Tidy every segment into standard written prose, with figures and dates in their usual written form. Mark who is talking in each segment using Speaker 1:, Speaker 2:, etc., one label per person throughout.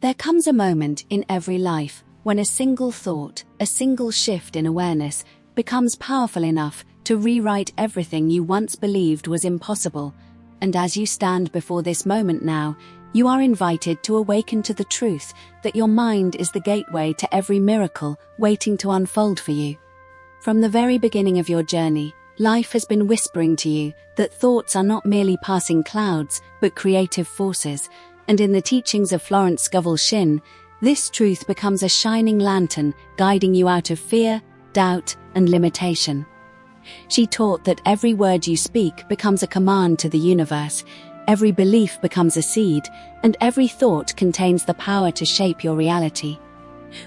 Speaker 1: There comes a moment in every life when a single thought, a single shift in awareness, becomes powerful enough to rewrite everything you once believed was impossible. And as you stand before this moment now, you are invited to awaken to the truth that your mind is the gateway to every miracle waiting to unfold for you. From the very beginning of your journey, life has been whispering to you that thoughts are not merely passing clouds, but creative forces. And in the teachings of Florence Scovel Shinn, this truth becomes a shining lantern guiding you out of fear, doubt, and limitation. She taught that every word you speak becomes a command to the universe, every belief becomes a seed, and every thought contains the power to shape your reality.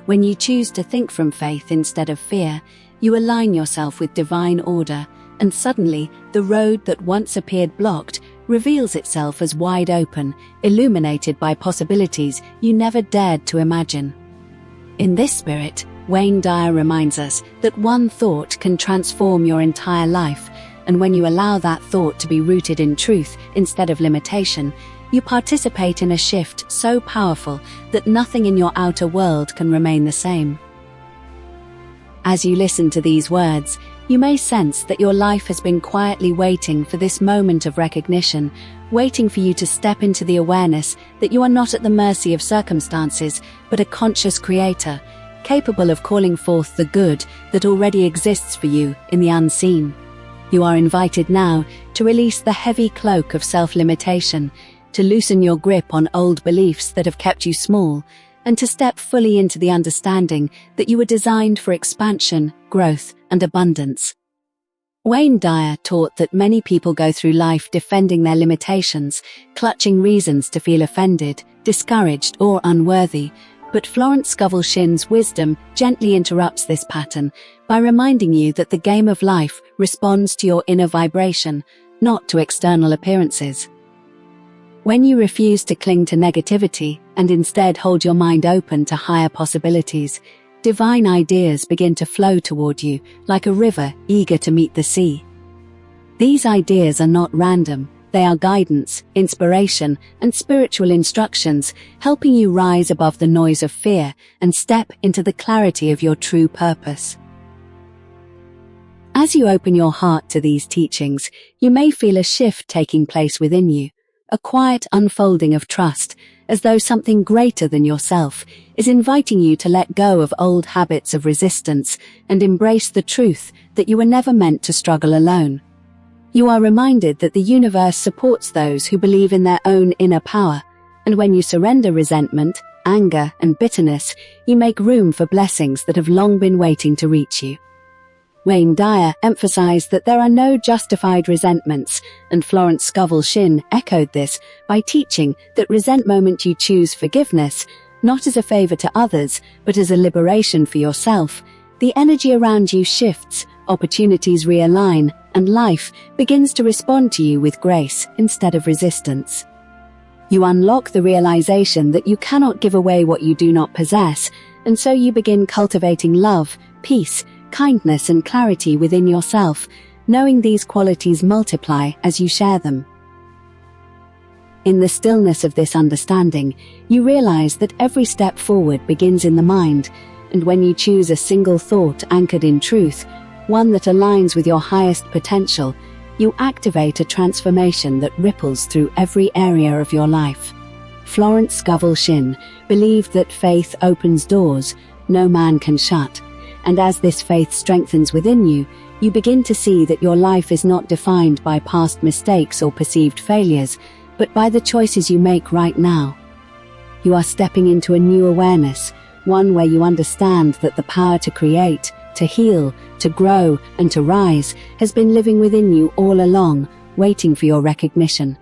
Speaker 1: When you choose to think from faith instead of fear, you align yourself with divine order, and suddenly the road that once appeared blocked reveals itself as wide open, illuminated by possibilities you never dared to imagine. In this spirit, Wayne Dyer reminds us that one thought can transform your entire life, and when you allow that thought to be rooted in truth instead of limitation, you participate in a shift so powerful that nothing in your outer world can remain the same. As you listen to these words, you may sense that your life has been quietly waiting for this moment of recognition, waiting for you to step into the awareness that you are not at the mercy of circumstances, but a conscious creator, capable of calling forth the good that already exists for you in the unseen. You are invited now to release the heavy cloak of self-limitation, to loosen your grip on old beliefs that have kept you small, and to step fully into the understanding that you were designed for expansion, growth, and abundance. Wayne Dyer taught that many people go through life defending their limitations, clutching reasons to feel offended, discouraged, or unworthy. But Florence Scovel Shinn's wisdom gently interrupts this pattern by reminding you that the game of life responds to your inner vibration, not to external appearances. When you refuse to cling to negativity and instead hold your mind open to higher possibilities, divine ideas begin to flow toward you like a river eager to meet the sea. These ideas are not random. They are guidance, inspiration, and spiritual instructions, helping you rise above the noise of fear and step into the clarity of your true purpose. As you open your heart to these teachings, you may feel a shift taking place within you, a quiet unfolding of trust, as though something greater than yourself is inviting you to let go of old habits of resistance and embrace the truth that you were never meant to struggle alone. You are reminded that the universe supports those who believe in their own inner power, and when you surrender resentment, anger, and bitterness, you make room for blessings that have long been waiting to reach you. Wayne Dyer emphasized that there are no justified resentments, and Florence Scovel Shinn echoed this by teaching that resentment you choose forgiveness, not as a favor to others, but as a liberation for yourself. The energy around you shifts, opportunities realign, and life begins to respond to you with grace instead of resistance. You unlock the realization that you cannot give away what you do not possess, and so you begin cultivating love, peace, kindness, and clarity within yourself, knowing these qualities multiply as you share them. In the stillness of this understanding, you realize that every step forward begins in the mind, and when you choose a single thought anchored in truth, one that aligns with your highest potential, you activate a transformation that ripples through every area of your life. Florence Scovel Shinn believed that faith opens doors no man can shut, and as this faith strengthens within you, you begin to see that your life is not defined by past mistakes or perceived failures, but by the choices you make right now. You are stepping into a new awareness, one where you understand that the power to create, to heal, to grow, and to rise has been living within you all along, waiting for your recognition.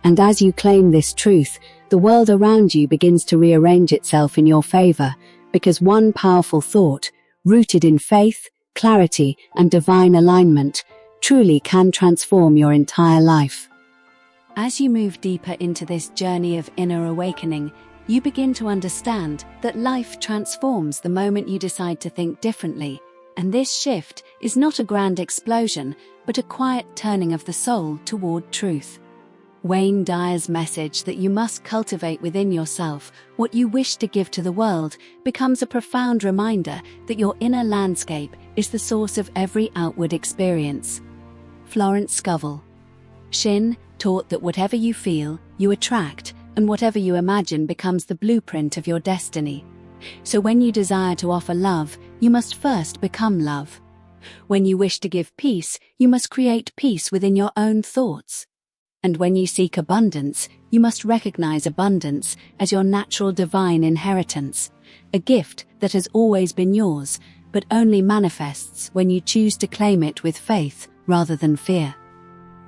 Speaker 1: And as you claim this truth, the world around you begins to rearrange itself in your favor, because one powerful thought, rooted in faith, clarity, and divine alignment, truly can transform your entire life. As you move deeper into this journey of inner awakening, you begin to understand that life transforms the moment you decide to think differently, and this shift is not a grand explosion, but a quiet turning of the soul toward truth. Wayne Dyer's message that you must cultivate within yourself what you wish to give to the world becomes a profound reminder that your inner landscape is the source of every outward experience. Florence Scovel Shinn taught that whatever you feel, you attract, and whatever you imagine becomes the blueprint of your destiny. So when you desire to offer love, you must first become love. When you wish to give peace, you must create peace within your own thoughts. And when you seek abundance, you must recognize abundance as your natural divine inheritance, a gift that has always been yours, but only manifests when you choose to claim it with faith rather than fear.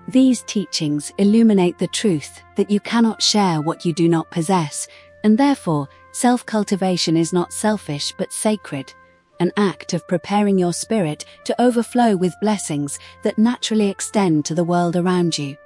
Speaker 1: These teachings illuminate the truth that you cannot share what you do not possess, and therefore, self-cultivation is not selfish but sacred, an act of preparing your spirit to overflow with blessings that naturally extend to the world around you.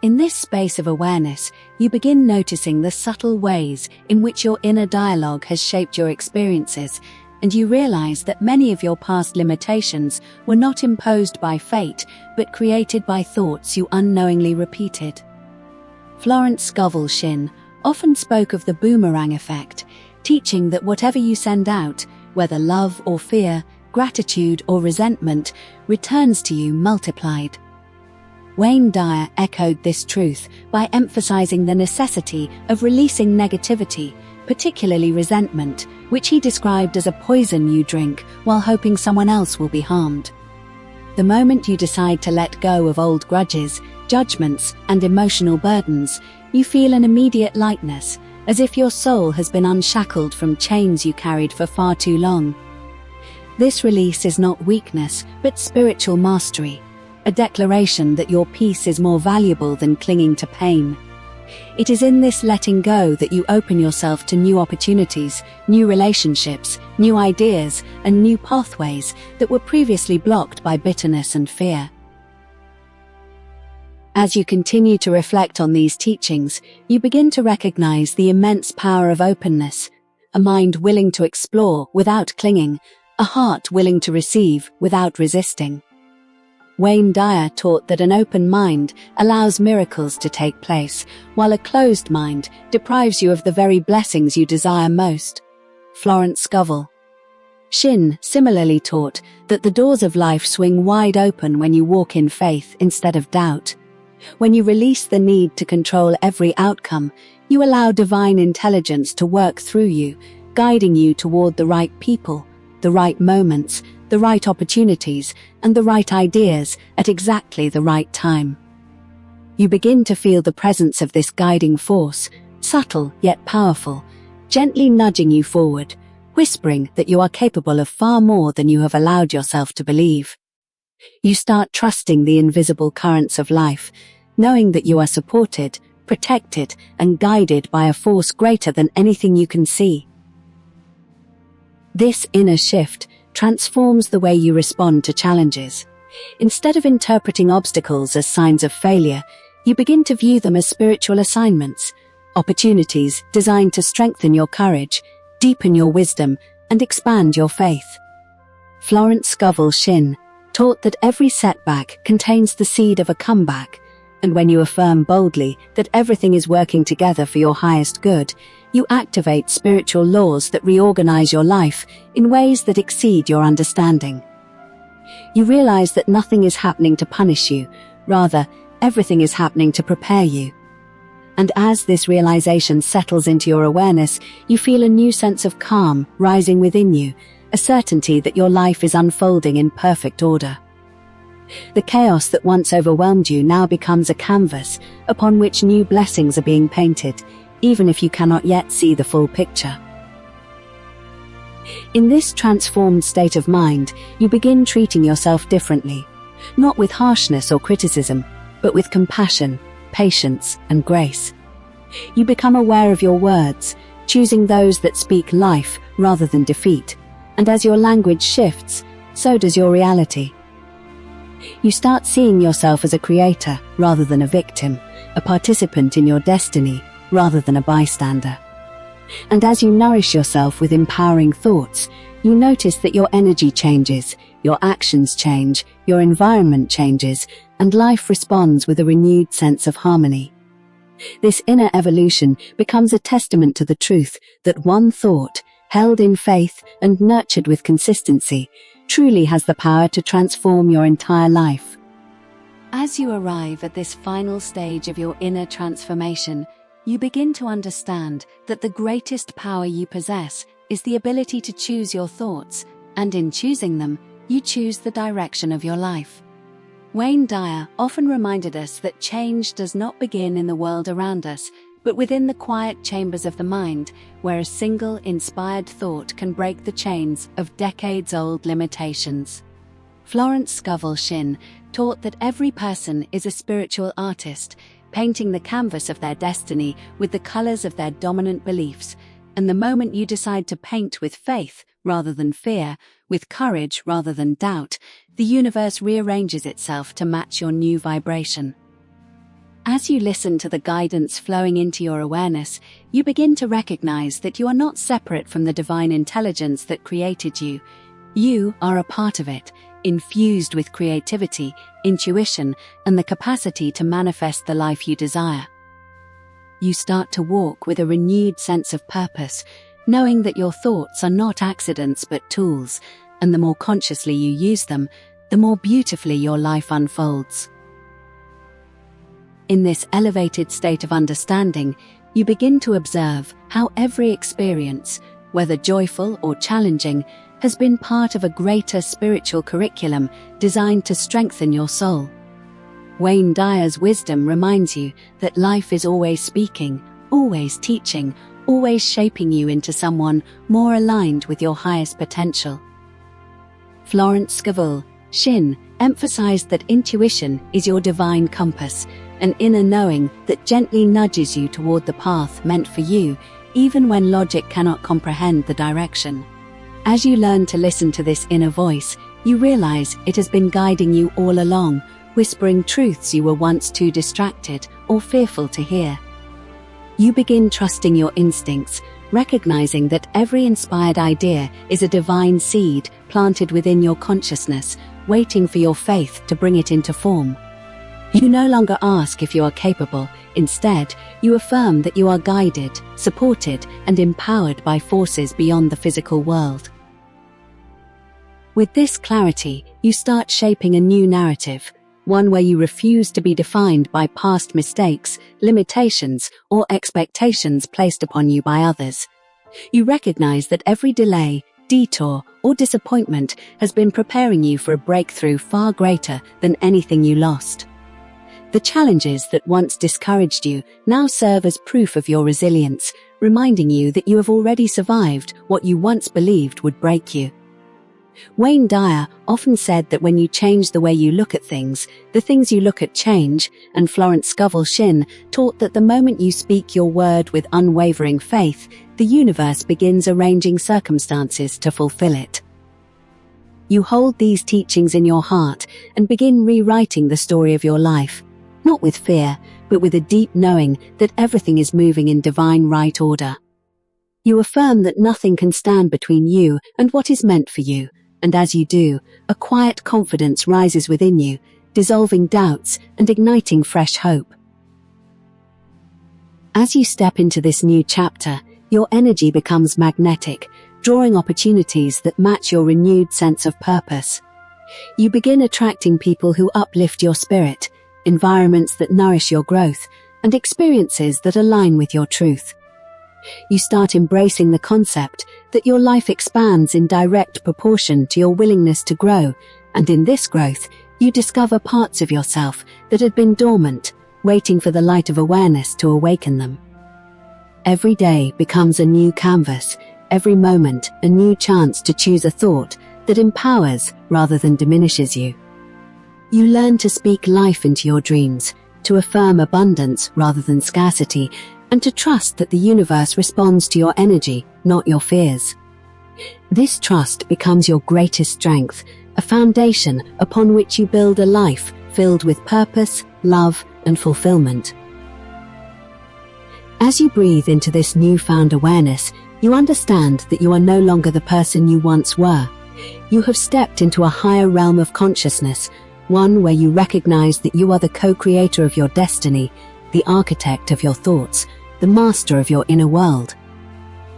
Speaker 1: In this space of awareness, you begin noticing the subtle ways in which your inner dialogue has shaped your experiences, and you realize that many of your past limitations were not imposed by fate, but created by thoughts you unknowingly repeated. Florence Scovel Shinn often spoke of the boomerang effect, teaching that whatever you send out, whether love or fear, gratitude or resentment, returns to you multiplied. Wayne Dyer echoed this truth by emphasizing the necessity of releasing negativity, particularly resentment, which he described as a poison you drink while hoping someone else will be harmed. The moment you decide to let go of old grudges, judgments, and emotional burdens, you feel an immediate lightness, as if your soul has been unshackled from chains you carried for far too long. This release is not weakness, but spiritual mastery, a declaration that your peace is more valuable than clinging to pain. It is in this letting go that you open yourself to new opportunities, new relationships, new ideas, and new pathways that were previously blocked by bitterness and fear. As you continue to reflect on these teachings, you begin to recognize the immense power of openness, a mind willing to explore without clinging, a heart willing to receive without resisting. Wayne Dyer taught that an open mind allows miracles to take place, while a closed mind deprives you of the very blessings you desire most. Florence Scovel Shinn similarly taught that the doors of life swing wide open when you walk in faith instead of doubt. When you release the need to control every outcome, you allow divine intelligence to work through you, guiding you toward the right people, the right moments, the right opportunities, and the right ideas at exactly the right time. You begin to feel the presence of this guiding force, subtle yet powerful, gently nudging you forward, whispering that you are capable of far more than you have allowed yourself to believe. You start trusting the invisible currents of life, knowing that you are supported, protected, and guided by a force greater than anything you can see. This inner shift transforms the way you respond to challenges. Instead of interpreting obstacles as signs of failure, you begin to view them as spiritual assignments, opportunities designed to strengthen your courage, deepen your wisdom, and expand your faith. Florence Scovel Shinn taught that every setback contains the seed of a comeback, and when you affirm boldly that everything is working together for your highest good, you activate spiritual laws that reorganize your life in ways that exceed your understanding. You realize that nothing is happening to punish you, rather, everything is happening to prepare you. And as this realization settles into your awareness, you feel a new sense of calm rising within you, a certainty that your life is unfolding in perfect order. The chaos that once overwhelmed you now becomes a canvas upon which new blessings are being painted, even if you cannot yet see the full picture. In this transformed state of mind, you begin treating yourself differently, not with harshness or criticism, but with compassion, patience, and grace. You become aware of your words, choosing those that speak life rather than defeat, and as your language shifts, so does your reality. You start seeing yourself as a creator rather than a victim, a participant in your destiny rather than a bystander. And as you nourish yourself with empowering thoughts, you notice that your energy changes, your actions change, your environment changes, and life responds with a renewed sense of harmony. This inner evolution becomes a testament to the truth that one thought, held in faith and nurtured with consistency, truly has the power to transform your entire life. As you arrive at this final stage of your inner transformation, you begin to understand that the greatest power you possess is the ability to choose your thoughts, and in choosing them, you choose the direction of your life. Wayne Dyer often reminded us that change does not begin in the world around us, but within the quiet chambers of the mind, where a single inspired thought can break the chains of decades-old limitations. Florence Scovel Shinn taught that every person is a spiritual artist, painting the canvas of their destiny with the colors of their dominant beliefs, and the moment you decide to paint with faith rather than fear, with courage rather than doubt, the universe rearranges itself to match your new vibration. As you listen to the guidance flowing into your awareness, you begin to recognize that you are not separate from the divine intelligence that created you. You are a part of it, infused with creativity, intuition, and the capacity to manifest the life you desire. You start to walk with a renewed sense of purpose, knowing that your thoughts are not accidents but tools, and the more consciously you use them, the more beautifully your life unfolds. In this elevated state of understanding, you begin to observe how every experience, whether joyful or challenging, has been part of a greater spiritual curriculum designed to strengthen your soul. Wayne Dyer's wisdom reminds you that life is always speaking, always teaching, always shaping you into someone more aligned with your highest potential. Florence Scovel Shinn emphasized that intuition is your divine compass, an inner knowing that gently nudges you toward the path meant for you, even when logic cannot comprehend the direction. As you learn to listen to this inner voice, you realize it has been guiding you all along, whispering truths you were once too distracted or fearful to hear. You begin trusting your instincts, recognizing that every inspired idea is a divine seed planted within your consciousness, waiting for your faith to bring it into form. You no longer ask if you are capable. Instead, you affirm that you are guided, supported, and empowered by forces beyond the physical world. With this clarity, you start shaping a new narrative, one where you refuse to be defined by past mistakes, limitations, or expectations placed upon you by others. You recognize that every delay, detour, or disappointment has been preparing you for a breakthrough far greater than anything you lost. The challenges that once discouraged you now serve as proof of your resilience, reminding you that you have already survived what you once believed would break you. Wayne Dyer often said that when you change the way you look at things, the things you look at change, and Florence Scovel Shinn taught that the moment you speak your word with unwavering faith, the universe begins arranging circumstances to fulfill it. You hold these teachings in your heart and begin rewriting the story of your life, not with fear, but with a deep knowing that everything is moving in divine right order. You affirm that nothing can stand between you and what is meant for you, and as you do, a quiet confidence rises within you, dissolving doubts and igniting fresh hope. As you step into this new chapter, your energy becomes magnetic, drawing opportunities that match your renewed sense of purpose. You begin attracting people who uplift your spirit, environments that nourish your growth, and experiences that align with your truth. You start embracing the concept that your life expands in direct proportion to your willingness to grow, and in this growth, you discover parts of yourself that had been dormant, waiting for the light of awareness to awaken them. Every day becomes a new canvas, every moment a new chance to choose a thought that empowers rather than diminishes you. You learn to speak life into your dreams, to affirm abundance rather than scarcity, and to trust that the universe responds to your energy, not your fears. This trust becomes your greatest strength, a foundation upon which you build a life filled with purpose, love, and fulfillment. As you breathe into this newfound awareness, you understand that you are no longer the person you once were. You have stepped into a higher realm of consciousness, one where you recognize that you are the co-creator of your destiny, the architect of your thoughts, the master of your inner world.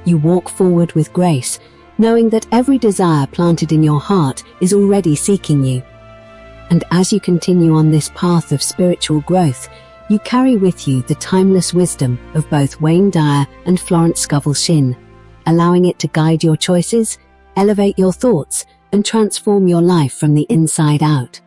Speaker 1: You walk forward with grace, knowing that every desire planted in your heart is already seeking you. And as you continue on this path of spiritual growth, you carry with you the timeless wisdom of both Dyer and Florence Scovel Shinn, allowing it to guide your choices, elevate your thoughts, and transform your life from the inside out.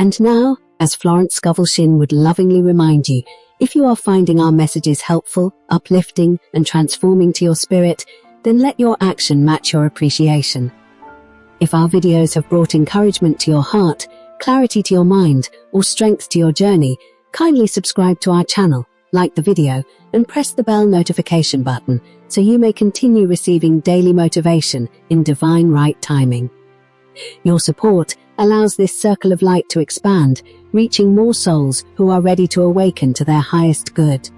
Speaker 1: And now, as Florence Scovel Shinn would lovingly remind you, if you are finding our messages helpful, uplifting, and transforming to your spirit, then let your action match your appreciation. If our videos have brought encouragement to your heart, clarity to your mind, or strength to your journey, kindly subscribe to our channel, like the video, and press the bell notification button so you may continue receiving daily motivation in divine right timing. Your support allows this circle of light to expand, reaching more souls who are ready to awaken to their highest good.